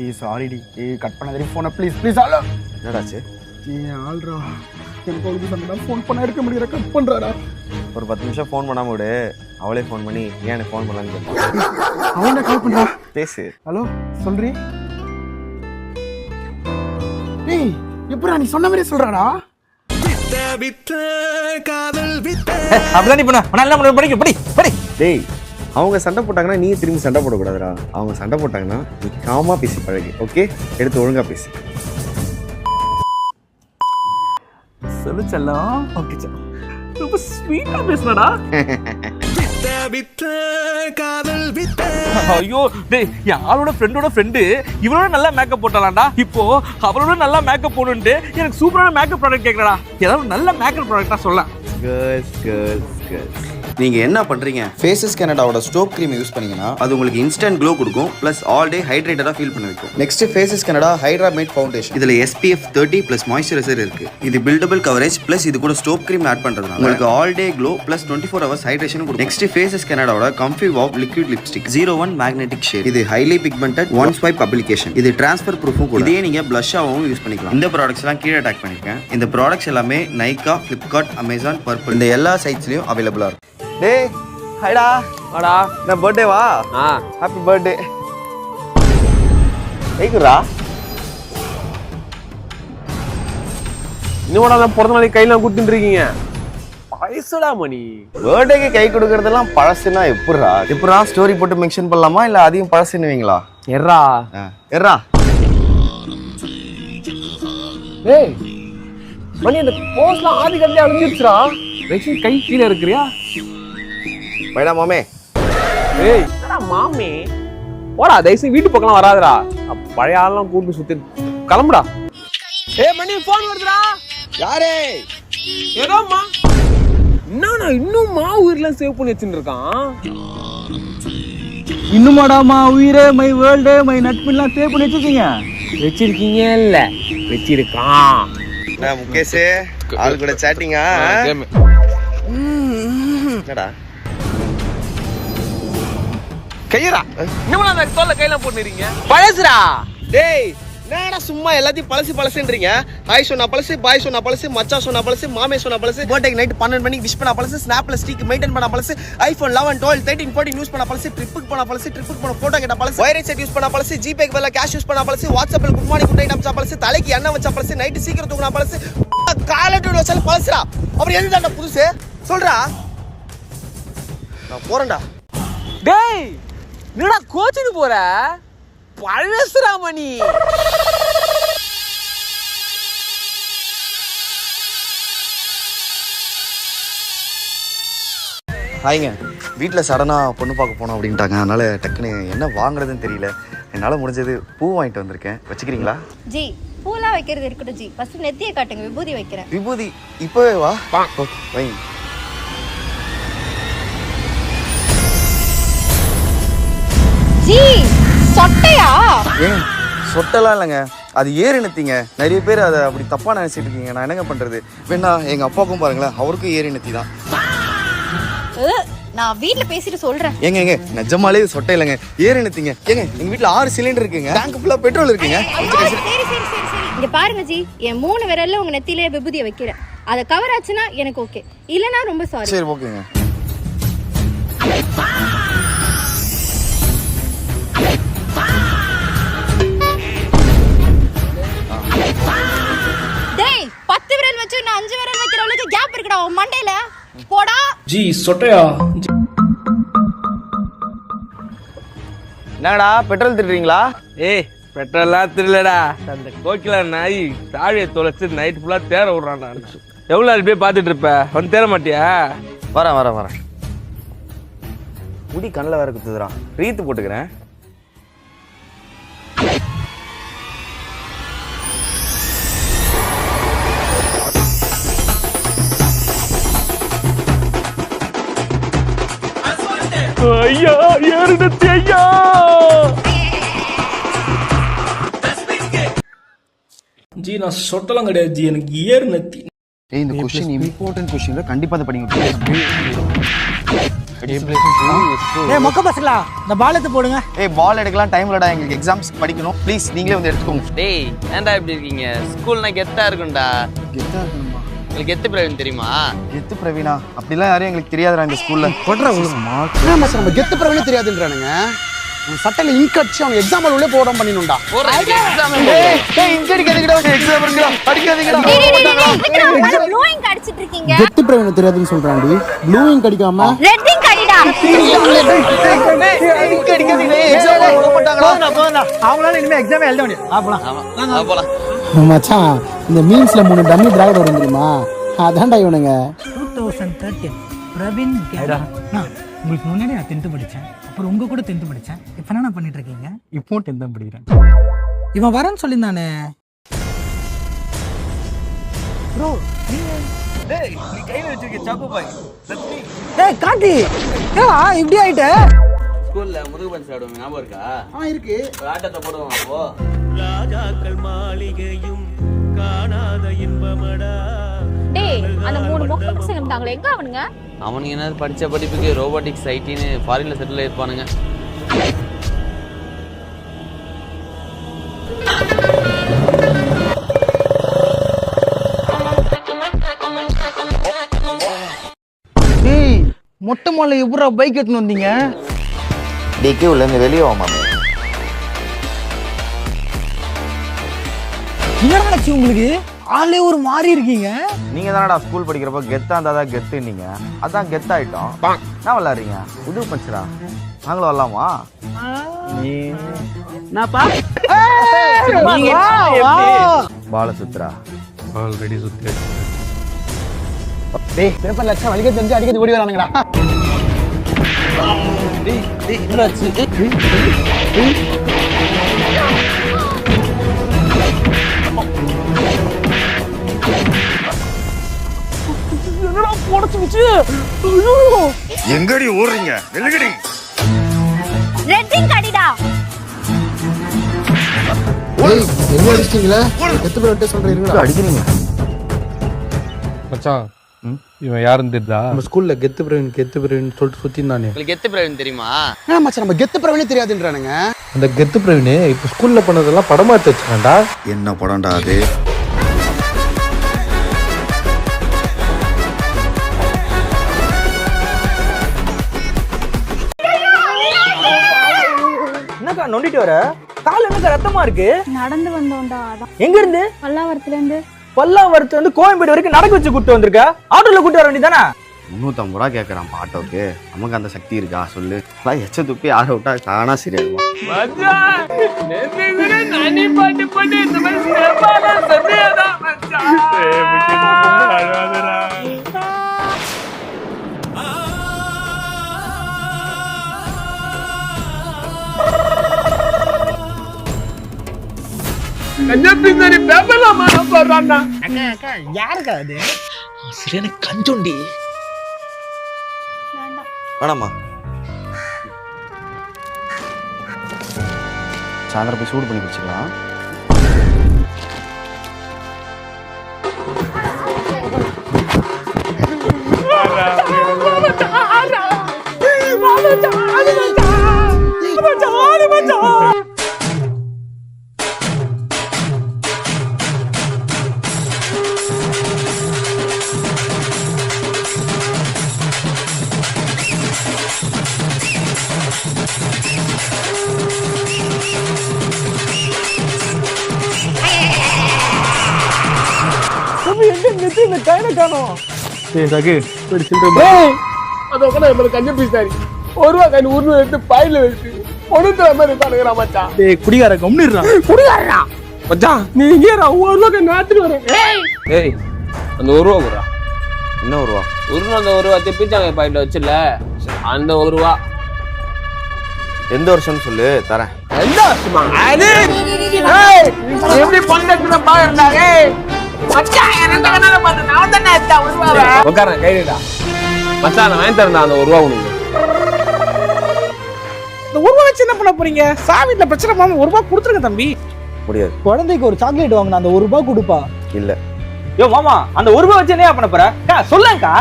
ஏய் சாரிடி, ஏய் கட் பண்ணாதடி ஃபோனை ப்ளீஸ் ப்ளீஸ். ஹலோ என்னடாச்சு? ஏய் ஆல்ரா, எனக்கு அவளுக்கு சண்டை ஃபோன் பண்ண இருக்க முடியல, கட் பண்ணுறாடா. ஒரு 10 நிமிஷம் ஃபோன் பண்ணாம விடு, அவளே ஃபோன் பண்ணி ஏன் எனக்கு ஃபோன் பண்ணலான்னு கேட்பான். அவன் கால் பண்ணுறா, பேசு. ஹலோ சொல்றீ? ஏய் எப்படா நீ சொன்ன மாதிரி சொல்றாடா? அப்படிதான் நீ பண்ண நல்லா படிக்க படி படி. டேய், அவங்க சண்டை போட்டாங்கன்னா நீ திரும்பி சண்டை போடக்கூடாதுடா. அவங்க சண்டை போட்டாங்கன்னா நீ காமா பேசி பழகு. ஓகே, எடுத்து ஒழுங்கா பேசு. சொல்லு செல்லம். ஓகே செல்லம், ரொம்ப ஸ்வீட்டா பேசுனடா. ஐயோ டேய், யாரோட ஃப்ரெண்டோட ஃப்ரெண்டு இவளோட நல்லா மேக்கப் போட்டாலாம்டா. இப்போ அவளோட நல்லா மேக்கப் போடுன்ட்டு எனக்கு சூப்பரான மேக்கப் ப்ராடக்ட் கேட்கறடா. ஏதாவது நல்ல மேக்கப் ப்ராடக்ட்டா சொல்ல. கேர்ள்ஸ் கேர்ள்ஸ் கேர்ள்ஸ், நீங்க என்ன பண்றீங்க? ஃபேஸஸ் கனடாவோட ஸ்டோப் க்ரீம் யூஸ் பண்ணீங்கன்னா அது உங்களுக்கு இன்ஸ்டன்ட் க்ளோ கொடுக்கும், பிளஸ் ஆல் டே ஹைட்ரேட்டடா ஃபீல் பண்ண வைக்கும். Next Faces Canada hydra matte foundation. இதுல SPF 30 பிளஸ் மாய்ஸ்சரைசர் இருக்கு. இது பில்டபிள் கவரேஜ் பிளஸ் இது கூட ஸ்டோப் க்ரீம் ஆட் பண்றதுனால உங்களுக்கு all day glow plus 24 hours hydration கொடுக்கும். நெக்ஸ்ட் ஃபேஸஸ் கனடாவோட கம்ஃபி வாப் லிக்விட் லிப்ஸ்டிக் 01 மேக்னெட்டிக் ஷேட். இது highly pigmented one swipe application. இது ட்ரான்ஸ்ஃபர் ப்ரூஃபும் கூட. இதே நீங்க blush-ஆவும் யூஸ் பண்ணிக்கலாம். இந்த ப்ராடக்ட்ஸ் எல்லாம் கீழே டேக் பண்ணிருக்கேன். இந்த ப்ராடக்ட்ஸ் எல்லாமே நைகா, ஃபிளிப்கார்ட், அமேசான், பர்பிள் இந்த எல்லா சைட்ஸ்லயும் அவைலபிளா இருக்கு. டேய் ஹைடா வாடா. நான் பர்த்டே வா. Happy birthday. ஏய்குரா, இன்னும் நான் பிறந்த நாளைக்கு கையெல்லாம் கொடுத்துட்டு இருக்கீங்க. பைசடா மணி. பர்த்டேக்கு கை கொடுக்கறதெல்லாம் பழசுனா எப்படா ஸ்டோரி போட்டு மென்ஷன் பண்ணலாமா இல்ல அதையும் பழசுன்னுவீங்களா? எர்ரா எர்ரா. ஏய் மணி, அந்த போஸ்ட்லாம் ஆதி கல்லே அழிஞ்சிருச்சுடா. ரெக்ஷி கை கீழே இருக்கிறியா? பைடா மாமே. ஏய் என்னடா மாமே, போடா தயவுசெய்து வீட்டு பக்கம் வராதுடா. பழைய ஆளெல்லாம் கூப்பிட்டு சுத்தி கிளம்புடா. ஏய் மணி, போன் வருதுடா. யாரே? ஏதோம்மா. என்னண்ணா இன்னும் உயிரெல்லாம் சேவ் பண்ணி வச்சுட்டு இருக்கான். இன்னுமாடாமா உயிரே மை வேர்ல்டு மை நட்பெல்லாம் சேவ் பண்ணி வச்சிருக்கீங்க? வச்சிருக்கீங்க இல்ல வச்சிருக்கான். நான் முகேஷ், ஆள் கூட சாட்டிங்கா? என்னடா கையரா, இன்னும் அந்த தோல்ல கையெல்லாம் போட்டுறீங்க. பழசுடா. டேய், என்னடா சும்மா எல்லாத்தையும் பழசு பழசுன்றீங்க? ஹாய் சொன்னா பழசு, பாய் சொன்னா பழசு, மச்சா சொன்னா பழசு, மாமே சொன்னா பழசு, பர்த்டே நைட் 12 மணிக்கு விஷ் பண்ணா பழசு, ஸ்னாப்ல ஸ்ட்ரீக் மெயின்டைன் பண்ணா பழசு, ஐபோன் 11 12 13 14 யூஸ் பண்ணா பழசு, ட்ரிப்புக்கு போனா பழசு, ட்ரிப்புக்கு போன போட்டோ கேட்டா பழசு, வைரஸ் செட் யூஸ் பண்ணா பழசு, ஜிபேக்கு பதிலா கேஷ் யூஸ் பண்ணா பழசு, வாட்ஸ்அப்ல குட் மார்னிங் குட் நைட் அனுப்பிச்சா பழசு, தலைக்கு எண்ணெய் வச்சா பழசு, நைட் சீக்கிரம் தூங்கினா பழசு, காலட்டோட வச்சால பழசுடா. அப்புறம் எதுதான்டா புதுசு சொல்றா? நான் போறேன்டா. டேய் என்னடா கோச்சிட்டு போற? பழசுடா மணி. ஹாய்ங்க, வீட்டில் சடனாக பொண்ணு பார்க்க போனோம் அப்படின்ட்டாங்க. அதனால டக்குன்னு என்ன வாங்குறதுன்னு தெரியல. என்னால் முடிஞ்சது பூ வாங்கிட்டு வந்திருக்கேன். வச்சுக்கிறீங்களா? ஜி பூலாம் வைக்கிறது இருக்கட்டும் ஜி, ஃபர்ஸ்ட் நெத்தியை காட்டுங்க, விபூதி வைக்கிறேன். விபூதி இப்போவே வா. வைங்க. ஜி சொட்டையா? ஏன் சொட்டெல்லாம் இல்லைங்க, அது ஏறு நெத்திங்க. நிறைய பேர் அதை அப்படி தப்பாக நினச்சிட்டு இருக்கீங்க. நான் என்னங்க பண்ணுறது? வேணா எங்கள் அப்பாவுக்கும் பாருங்களேன், அவருக்கும் ஏறு நெத்தி தான். நான் வீட்ல பேசிட்டு சொல்றேன். ஏங்க நிஜமாலே சொட்டை இல்லைங்க, ஏறு நெத்திங்க. ஏங்க எங்கள் வீட்டில் 6 சிலிண்டர் இருக்குங்க, டேங்க் ஃபுல்லாக பெட்ரோல் இருக்குங்க. சரி சரி சரி சரி, இங்க பாருங்க ஜி, என் 3 விரல்ல உங்க நெத்தியிலே விபூதியை வைக்கிறேன். அதை கவர் ஆச்சுன்னா எனக்கு ஓகே, இல்லனா ரொம்ப சாரி. சரி ஓகேங்க. டேய் 10 விரல் வச்சு நான் 5 விரல் வைக்கிற அளவுக்கு கேப் இருக்குடா உன் மண்டையில. போடா ஜி சொட்டையா. என்னடா பெட்ரோல் திட்டுறீங்களா? ஏய் பெட்ரோல்லாம் திருடா. அந்த கோக்கில நாய் தாழியை தொலைச்சு நைட் ஃபுல்லா தேர விடுறான்டா. எவ்வளவு நாள் போய் பார்த்துட்டு இருப்ப, வந்து தேர மாட்டியா? வரேன். முடி கண்ணில் வேற குத்துதுடா, ரீத்து போட்டுக்கிறேன். ஐயா ஏறுனத்தி ஐயா. ஜி நான் சொட்டெல்லாம் கிடையாது ஜி, எனக்கு ஏறு நெத்தி. இந்த கொஸ்டின் இம்பார்ட்டன்ட் கொஸ்டின், கண்டிப்பாக அதை படிங்க. ஏய் மொக்க பசங்களா இந்த பால் எடுத்து போடுங்க. ஏய் பால் எடுக்கலாம் டைம் இல்லடா, எங்களுக்கு எக்ஸாம்ஸ் படிக்கணும். ப்ளீஸ் நீங்களே வந்து எடுத்துக்கோங்க. டேய் ஏன்டா இப்படி இருக்கீங்க? ஸ்கூல்னா கெத்தா இருக்கும்டா. கெத்தா இருக்கணுமா? உங்களுக்கு கெத்து பிரவீன் தெரியுமா? கெத்து பிரவீனா? அப்படிலாம் யாரும் எங்களுக்கு தெரியாதுடா இந்த ஸ்கூல்ல. கொட்றா விழுமா நம்ம கெத்து பிரவீனே தெரியாதுன்றானுங்க. சட்டையில இங்க் அடிச்சு அவங்க எக்ஸாம் உள்ளே போடாம பண்ணிடணும்டா. இங்க அடிக்காதீங்கடா, எக்ஸாம் இருக்குடா, அடிக்காதீங்கடா. ப்ளூ இங்க் அடிச்சிட்டு இருக்கீங்க. கெத்து பிரவீனே தெரியாதுன்னு சொல்றான்டி. ப்ளூ இங்க் அடிக்காம ரெட் இங்க் அடிடா. இங்க அடிக்காதீங்க, எக்ஸாம் போட மாட்டாங்களா? போடா. அவங்களால இனிமே எக்ஸாம் எழுத முடியாது. போலாம். போலாம். மச்சான் இந்த மீம்ஸ்ல 3 டம்மி டிராகன் வரும் தெரியுமா? அதான்டா இவனுங்க. 2013 பிரவீன் உங்களுக்கு முன்னாடி நான் 10th படிச்சேன். அப்புறம் உங்க கூட 10th படிச்சேன். இப்போ என்ன பண்ணிட்டு இருக்கீங்க? இப்போ 10th தான் படிக்கிறேன். இவன் வரேன்னு சொல்லியிருந்தானே ப்ரோ. டேய் நீ கையில வச்சிருக்க சாக்கோ பாய். ஏய் காட்டி ஏடா இப்படி ஆயிட்ட? ஸ்கூல்ல முதுகு பந்து ஆடுவோம் ஞாபகம் இருக்கா? இருக்கு. ஒரு ஆட்டத்தை போடுவோம் அப்போ. ராஜாக்கள் மாளிகையும் காணாத இன்பமடா. டேய் அந்த 3 மொக்க பசங்க இருந்தாங்களே எங்க அவனுங்க? அவனுங்க என்ன படிச்ச படிப்புக்கு ரோபோட்டிக்ஸ் ஐடின்னு ஃபாரின்ல செட்டில் ஆயிருப்பானுங்க. டேய் மொட்டை மாலை எப்பறா பைக் எடுத்துன்னு வந்தீங்க? டிகே உள்ள இருந்து வெளியே வா மாமே. என்னடாச்சு உங்களுக்கு ஆளே ஒரு மாதிரி இருக்கீங்க? நீங்க தானடா ஸ்கூல் படிக்கிறப்ப கெத்தா இருந்தாதான் கெத்து நீங்க, அதான் கெத்தாயிட்டோம். என்ன விளாடுறீங்க? புது பச்சுடா, நாங்களும் வரலாமா? பால சுத்துறா. ஆல்ரெடி சுத்தி டேய் பேப்பர் லட்சம் வலிக்க தெரிஞ்சு அடிக்கடி ஓடி வரானுங்கடா. என்னடா போடச்சுச்சு? எங்கடி ஓடுறீங்க? வெள்ளுகடி. ரெட் இங்க் அடிடா. டேய் என்ன அடிச்சிட்டீங்களா? கெத்து பிரவீனே சொல்றீங்களா? அடிக்கிறீங்க மச்சான். இவன் யாருன்னு தெரியுதா? நம்ம ஸ்கூல்ல கெத்து பிரவீன் சொல்லிட்டு சுத்தி இருந்தானே. உங்களுக்கு கெத்து பிரவீன் தெரியுமா? என்ன மச்சான் நம்ம கெத்து பிரவீனே தெரியாதுன்றானுங்க. அந்த கெத்து பிரவீன் இப்ப ஸ்கூல்ல பண்ணதெல்லாம் படமா எடுத்து வச்சான்டா. என்ன படம்டா அது? என்னக்கா நொண்டிட்டு வர? கால் என்னக்கா ரத்தமா இருக்கு? நடந்து வந்தோம்டா. அதான் எங்க இருந்து? பல்லாவரத்துல இருந்து. பல்லாவரத்துல இருந்து கோயம்பேடு வரைக்கும் நடக்க வச்சு கூட்டு வந்திருக்க. ஆட்டோல கூட்டு வர வேண்டியதானே? 350 ரூபா கேட்கறான் ஆட்டோக்கு. நமக்கு அந்த சக்தி இருக்கா சொல்லு? எச்ச துப்பி ஆற விட்டா தானா சரியாடுவான். யாருக்கா அது? சரியான கஞ்சோண்டி. வேணாமா? சாயந்தரம் போய் சூடு பண்ணி குடிச்சுக்கலாம். டேய் ரகு போய் சில்ற. அது உட்காந்து நம்மளுக்கு கஞ்ச பீஸ்தாரி 1 ரூபா கை 100 எடுத்து பையில வச்சு பொண்ணுற மாதிரி தானுங்கடா மச்சான். டேய் குடிகார கம்னிடுறா. குடிகாரா மச்சான் நீ இங்கே 1 ரூபா கை நாத்துட்டு வரேன். ஏய் அந்த 1 ரூபா குறா. என்ன 1 ரூபா? அந்த 1 ரூபா திருப்பிச்சாங்க பாயிண்ட்ல வச்சுல அந்த 1 ரூபா. எந்த வருஷம்னு சொல்லு தரேன். எந்த வருஷமா? அது எப்படி பண்ணதுன்னு பாருங்க. மச்சான் என்ன கண்ணால பாத்து நான் தானே அத்தா 1 ரூபாவை. உட்கார கைடா. மச்சான் நான் வாங்கி தரேன்டா அந்த 1 ரூபா உனக்கு. இந்த 1 ரூபா வச்சு என்ன பண்ண போறீங்க? சாமில பிரச்சனை மாமா 1 ரூபா கொடுத்துருங்க தம்பி. முடியாது. குழந்தைக்கு ஒரு சாக்லேட் வாங்கினா அந்த 1 ரூபா கொடுப்பா. இல்ல. யோ மாமா அந்த 1 ரூபா வச்சு என்ன பண்ண போற? சொல்லுங்கக்கா.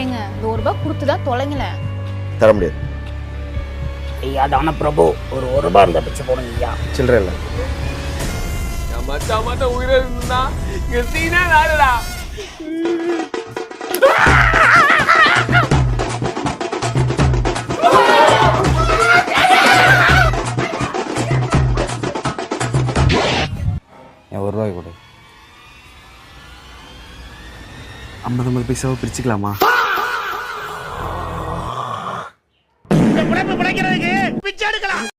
ஏங்க இந்த 1 ரூபாய் கொடுத்துதான் தொலைங்கல. தர முடியாது. ஐயா தான பிரபு ஒரு ரூபாய் இருந்தா பிச்சை போடுங்க ஐயா. சில்லறை இல்லை. என் மச்சான் மட்டும் உயிரை இருந்தா இங்க சீனே நாடுடா. என் 1 ரூபாய் கொடு. 50 பைசாவை பிரிச்சுக்கலாமா?